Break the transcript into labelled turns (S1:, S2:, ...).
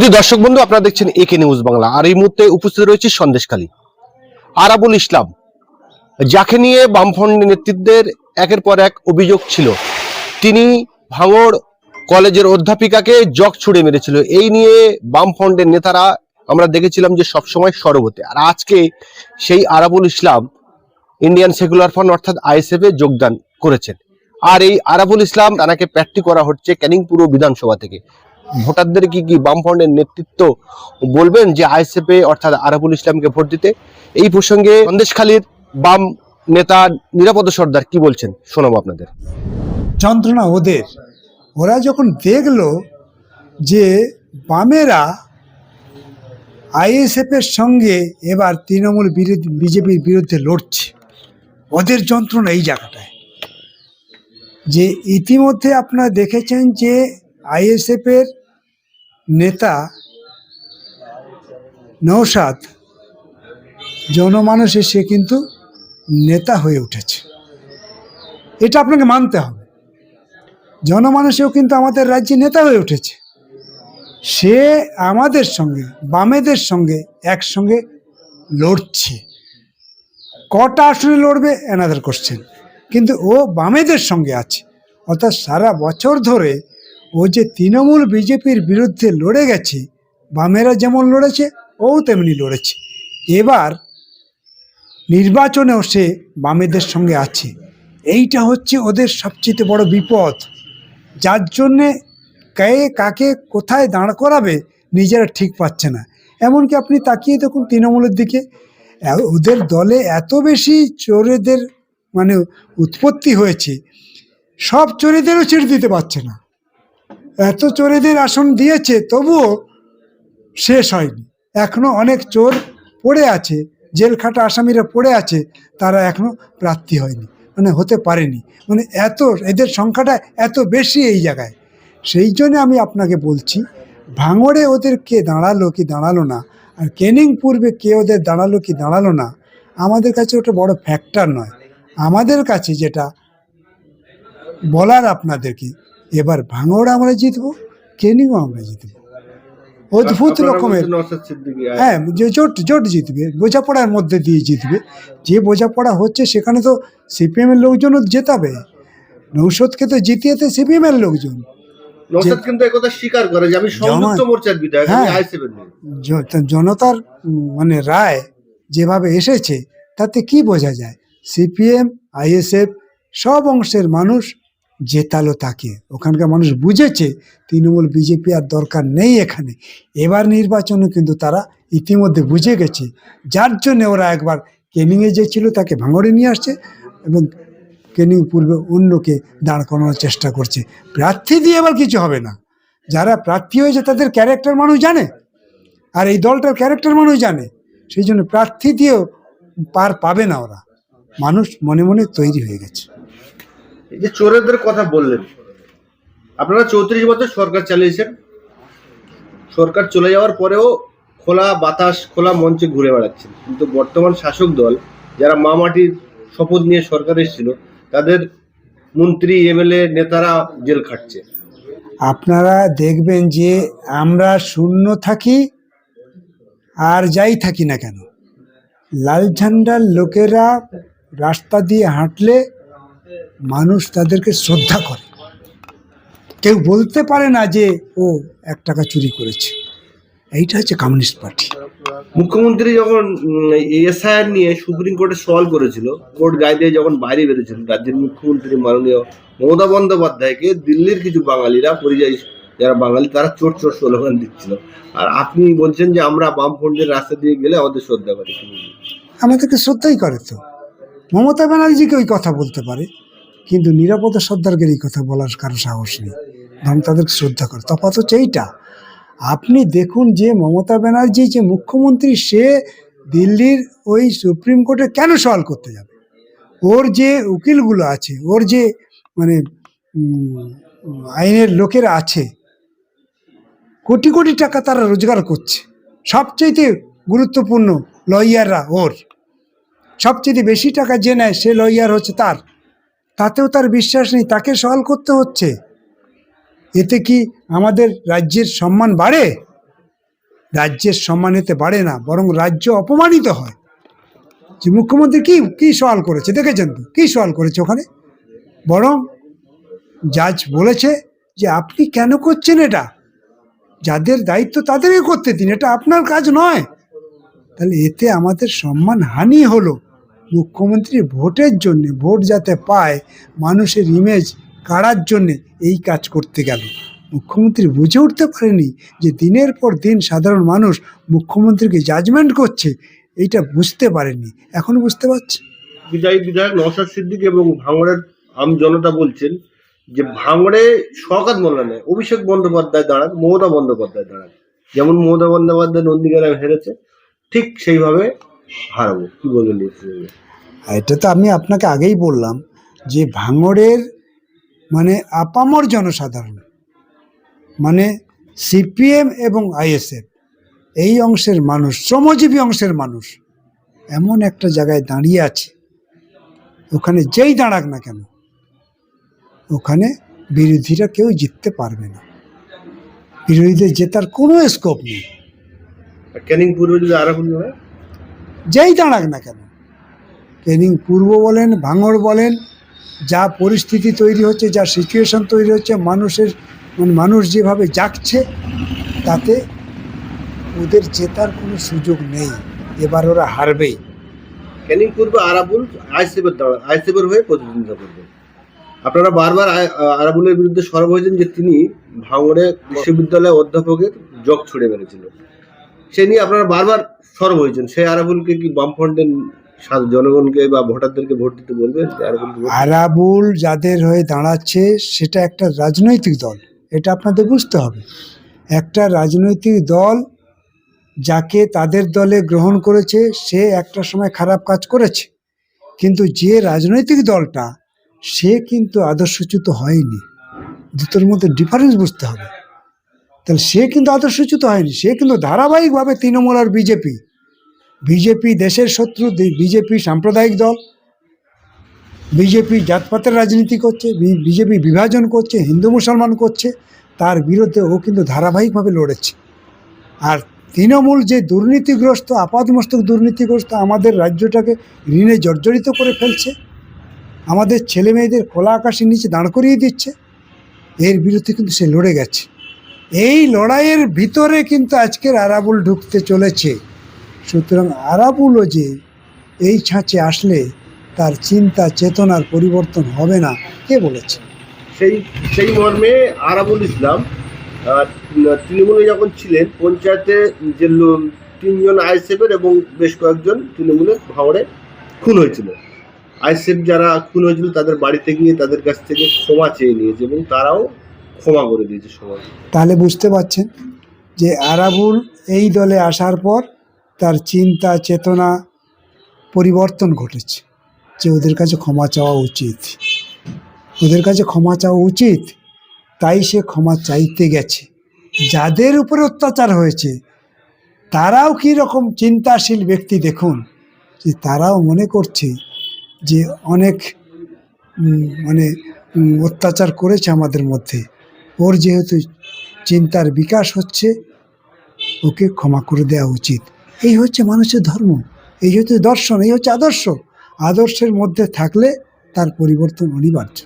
S1: শুধু দর্শক বন্ধু, আপনারা দেখছেন একে নিউজ বাংলা। আর এই মুহূর্তে উপস্থিত রয়েছে সন্দেশখালী আরাবুল ইসলাম, যাকে নিয়ে বামফ্রন্ট নেতৃত্বের একের পর এক অভিযোগ ছিল। তিনি ভাঙড় কলেজের অধ্যাপিকাকে জগ ছুড়ে মেরেছিল। এই নিয়ে বামফ্রন্টের নেতারা আমরা দেখেছিলাম যে সবসময় সরব হতে। আর আজকে সেই আরাবুল ইসলাম ইন্ডিয়ান সেকুলার ফ্রন্ট অর্থাৎ আইএসএফ এ যোগদান করেছেন। আর এই আরাবুল ইসলাম তাকে প্রার্থী করা হচ্ছে ক্যানিং পুর বিধানসভা থেকে। ভোটারদের কি বামফ্রন্টের নেতৃত্ব বলবেন যে আইএসএফ এ অর্থাৎ আরাবুল ইসলামকে ভোট দিতে? এই প্রসঙ্গে সন্দেশখালীর বাম নেতা নিরাপদ সর্দার কি বলছেন শোনাবো আপনাদের।
S2: যন্ত্রণা ওদের, ওরা যখন দেখলো যে বামেরা আইএসএফের সঙ্গে এবার তৃণমূল বিজেপির বিরুদ্ধে লড়ছে, ওদের যন্ত্রণা এই জায়গাটায়। যে ইতিমধ্যে আপনারা দেখেছেন যে আইএসএফের নেতা নওশাদ জনমানসে সে কিন্তু নেতা হয়ে উঠেছে, এটা আপনাকে মানতে হবে। জনমানসেও কিন্তু আমাদের রাজ্যে নেতা হয়ে উঠেছে। সে আমাদের সঙ্গে বামেদের সঙ্গে একসঙ্গে লড়ছে। কটা আসনে লড়বে অ্যানাদার কোশ্চেন, কিন্তু ও বামেদের সঙ্গে আছে। অর্থাৎ সারা বছর ধরে ও যে তৃণমূল বিজেপির বিরুদ্ধে লড়ে গেছে, বামেরা যেমন লড়েছে ও তেমনি লড়েছে। এবার নির্বাচনেও সে বামেদের সঙ্গে আছে। এইটা হচ্ছে ওদের সবচেয়ে বড় বিপদ, যার জন্যে কে কাকে কোথায় দাঁড় করাবে নিজেরা ঠিক পাচ্ছে না। এমনকি আপনি তাকিয়ে দেখুন তৃণমূলের দিকে, ওদের দলে এত বেশি চোরেদের মানে উৎপত্তি হয়েছে, সব চোরেদেরও ছেড়ে দিতে পারছে না। এত চোরেদের আসন দিয়েছে, তবুও শেষ হয়নি। এখনও অনেক চোর পড়ে আছে, জেল খাটা আসামিরা পড়ে আছে, তারা এখনও প্রার্থী হয়নি, মানে হতে পারেনি। মানে এত এদের সংখ্যাটা এত বেশি এই জায়গায়। সেই জন্য আমি আপনাকে বলছি, ভাঙড়ে ওদের কে দাঁড়ালো কি দাঁড়ালো না, আর ক্যানিং পূর্বে কে ওদের দাঁড়ালো কি দাঁড়ালো না, আমাদের কাছে ওটা বড় ফ্যাক্টর নয়। আমাদের কাছে যেটা বলার আপনাদেরকে, এবার ভাঙড় আমরা জিতবো, ক্যানিংও আমরা জিতবো অদ্ভুত রকমের। হ্যাঁ, যে জোট জিতবে, বোঝাপড়ার মধ্যে দিয়ে জিতবে। যে বোঝাপড়া হচ্ছে সেখানে তো সিপিএমের লোকজনও জেতাবে। নৌশদকে তো জিতিয়েতে সিপিএমের লোকজন। জনতার মানে রায় যেভাবে এসেছে তাতে কি বোঝা যায়, সিপিএম আইএসএফ সব অংশের মানুষ জেতালো তাকে। ওখানকার মানুষ বুঝেছে তৃণমূল বিজেপি আর দরকার নেই এখানে। এবার নির্বাচনে কিন্তু তারা ইতিমধ্যে বুঝে গেছে, যার জন্য ওরা একবার ক্যানিংয়ে যে ছিল তাকে ভাঙড়ে নিয়ে আসছে এবং ক্যানিং পূর্বে অন্যকে দাঁড় করানোর চেষ্টা করছে। প্রার্থী দিয়ে এবার কিছু হবে না। যারা প্রার্থী হয়েছে তাদের ক্যারেক্টার মানুষ জানে, আর এই দলটার ক্যারেক্টার মানুষ জানে। সেই জন্য প্রার্থী দিয়েও পার পাবে না ওরা, মানুষ মনে মনে তৈরি হয়ে গেছে।
S1: এই যে চোরেদের কথা বললেন, আপনারা 34 বছর সরকার চালিয়েছেন, সরকার চলে যাওয়ার পরেও খোলা বাতাস খোলা মঞ্চে ঘুরে বেড়াচ্ছেন, কিন্তু বর্তমান শাসক দল যারা মামাটির শপথ নিয়ে সরকার এসেছিল, তাদের মন্ত্রী এমএলএ নেতারা জেল খাটছে।
S2: আপনারা দেখবেন যে আমরা শূন্য থাকি আর যাই থাকি না কেন, লাল ঝান্ডার লোকেরা রাস্তা দিয়ে হাঁটলে মানুষ তাদেরকে শ্রদ্ধা করে। কেউ বলতে পারে না যে ও 1 টাকা চুরি করেছে। এইটা হচ্ছে কমিউনিস্ট পার্টি।
S1: মুখ্যমন্ত্রী যখন এসআইআর নিয়ে সুপ্রিম কোর্টে সওয়াল করেছিল, কোর্ট গায়ে দিয়ে যখন বাইরে বেরোছিল, রাজ্যের মুখ্যমন্ত্রী মাননীয় মমতা বন্দ্যোপাধ্যায়কে দিল্লির কিছু বাঙালিরা, পরিযায়ী যারা বাঙালি, তারা চোর চোর স্লোগান দিচ্ছিল। আর আপনি বলছেন যে আমরা বামফ্রন্টের রাস্তা দিয়ে গেলে আমাদের শ্রদ্ধা করে।
S2: আমাদেরকে শ্রদ্ধাই করে তো। মমতা ব্যানার্জিকে ওই কথা বলতে পারে, কিন্তু নিরাপদ সর্দারকে এই কথা বলার কারো সাহস নেই, কারণ তাদেরকে শ্রদ্ধা করে। তফাৎ হচ্ছে এইটা। আপনি দেখুন যে মমতা ব্যানার্জি যে মুখ্যমন্ত্রী, সে দিল্লির ওই সুপ্রিম কোর্টে কেন সওয়াল করতে যাবে? ওর যে উকিলগুলো আছে, ওর যে মানে আইনের লোকেরা আছে, কোটি কোটি টাকা তারা রোজগার করছে। সবচেয়ে গুরুত্বপূর্ণ লয়াররা ওর, সবচেয়ে বেশি টাকা যে নেয় সে লয়ার হচ্ছে তার। তাতেও তার বিশ্বাস নেই, তাকে সওয়াল করতে হচ্ছে। এতে কি আমাদের রাজ্যের সম্মান বাড়ে? রাজ্যের সম্মান এতে বাড়ে না, বরং রাজ্য অপমানিত হয়। যে মুখ্যমন্ত্রী কি কি সওয়াল করেছে দেখেছেন তো, কি সওয়াল করেছে ওখানে? বরং জাজ বলেছে যে আপনি কেন করছেন এটা, যাদের দায়িত্ব তাদেরই করতে দিন, এটা আপনার কাজ নয়। তাহলে এতে আমাদের সম্মান হানি হলো। মুখ্যমন্ত্রী ভোটের জন্য, ভোট যাতে পায়, মানুষের ইমেজ কাড়ার জন্যে এই কাজ করতে গেল। মুখ্যমন্ত্রী বুঝে উঠতে পারেনি যে দিনের পর দিন সাধারণ মানুষ মুখ্যমন্ত্রীকে জাজমেন্ট করছে, এইটা বুঝতে পারেনি, এখন বুঝতে পারছে।
S1: বিধায়ক নওশাদ সিদ্দিকী এবং ভাঙড়ের আম জনতা বলছেন যে ভাঙড়ে শওকত মোল্লা নয়, অভিষেক বন্দ্যোপাধ্যায় দাঁড়ান, মমতা বন্দ্যোপাধ্যায় দাঁড়ান। যেমন মমতা বন্দ্যোপাধ্যায় নন্দীগ্রামে হেরেছে, ঠিক সেইভাবে হারাবো। কি বলবেন?
S2: এটা তো আমি আপনাকে আগেই বললাম যে ভাঙড়ের মানে আপামর জনসাধারণ, মানে সিপিএম এবং আইএসএফ এই অংশের মানুষ, শ্রমজীবী অংশের মানুষ এমন একটা জায়গায় দাঁড়িয়ে আছে, ওখানে যেই দাঁড়াক না কেন ওখানে বিরোধীরা কেউ জিততে পারবে না, বিরোধীদের জেতার কোনো স্কোপ নেই।
S1: ক্যানিং পূর্বে যদি আরাবুল হয়,
S2: যেই দাঁড়াক না কেন, ক্যানিং পূর্ব বলেন, ভাঙড় বলেন, যা পরিস্থিতি তৈরি হচ্ছে, যা সিচুয়েশন তৈরি হচ্ছে, মানুষ যেভাবে জাগছে, তাতে ওদের জেতার কোনো সুযোগ নেই, এবার ওরা হারবেই।
S1: ক্যানিং পূর্বে আরাবুল আইসিএফের হয়ে প্রতিদ্বন্দ্বিতা করবেন। আপনারা বারবার আরাবুলের বিরুদ্ধে সরব হয়েছেন যে তিনি ভাঙড়ে বিশ্ববিদ্যালয়ে অধ্যাপকের জগ ছুড়ে মেরেছিল, সে নিয়ে আপনারা বারবার সরব হয়েছেন। সেই আরাবুলকে কি বামফ্রন্টের জনগণকে বা ভোটারদেরকে ভোট দিতে বলবেন?
S2: আরাবুল যাদের হয়ে দাঁড়াচ্ছে সেটা একটা রাজনৈতিক দল, এটা আপনাদের বুঝতে হবে। একটা রাজনৈতিক দল যাকে তাদের দলে গ্রহণ করেছে সে একটা সময় খারাপ কাজ করেছে, কিন্তু যে রাজনৈতিক দলটা সে কিন্তু আদর্শচ্যুত হয়নি, দুটোর মধ্যে ডিফারেন্স বুঝতে হবে। তাহলে সে কিন্তু আদর্শচ্যুত হয়নি, সে কিন্তু ধারাবাহিকভাবে তৃণমূল আর বিজেপি দেশের শত্রু, বিজেপি সাম্প্রদায়িক দল, বিজেপি জাতপাতের রাজনীতি করছে, বিজেপি বিভাজন করছে, হিন্দু মুসলমান করছে, তার বিরুদ্ধে ও কিন্তু ধারাবাহিকভাবে লড়েছে। আর তৃণমূল যে দুর্নীতিগ্রস্ত, আপাদমস্তক দুর্নীতিগ্রস্ত, আমাদের রাজ্যটাকে ঋণে জর্জরিত করে ফেলছে, আমাদের ছেলে মেয়েদের খোলা আকাশের নিচে দাঁড় করিয়ে দিচ্ছে, এর বিরুদ্ধে কিন্তু সে লড়ে গেছে। এই লড়াইয়ের ভিতরে কিন্তু আজকের আরাবুল ঢুকতে চলেছে। সুতরাং আরাবুলও যে এই ছাঁচে আসলে তার চিন্তা চেতনার পরিবর্তন হবে না, কে বলেছে?
S1: সেই মর্মে আরাবুল ইসলাম তৃণমূলে যখন ছিলেন, পঞ্চায়েতে যে 3জন আইএসএফের এবং বেশ কয়েকজন তৃণমূলের ভাঙড়ে খুন হয়েছিল। আইএসএফ যারা খুন হয়েছিল তাদের বাড়িতে গিয়ে তাদের কাছ থেকে ক্ষমা চেয়ে নিয়েছে এবং তারাও ক্ষমা করে দিয়েছে সমাজ।
S2: তাহলে বুঝতে পারছেন যে আরাবুল এই দলে আসার পর তার চিন্তা চেতনা পরিবর্তন ঘটেছে, যে ওদের কাছে ক্ষমা চাওয়া উচিত, ওদের কাছে ক্ষমা চাওয়া উচিত, তাই সে ক্ষমা চাইতে গেছে। যাদের উপরে অত্যাচার হয়েছে তারাও কী রকম চিন্তাশীল ব্যক্তি দেখুন, যে তারাও মনে করছে যে অনেক অত্যাচার করেছে আমাদের মধ্যে, ওর যেহেতু চিন্তার বিকাশ হচ্ছে ওকে ক্ষমা করে দেওয়া উচিত। এই হচ্ছে মানুষের ধর্ম, এই হচ্ছে দর্শন, এই হচ্ছে আদর্শ। আদর্শের মধ্যে থাকলে তার পরিবর্তন অনিবার্য।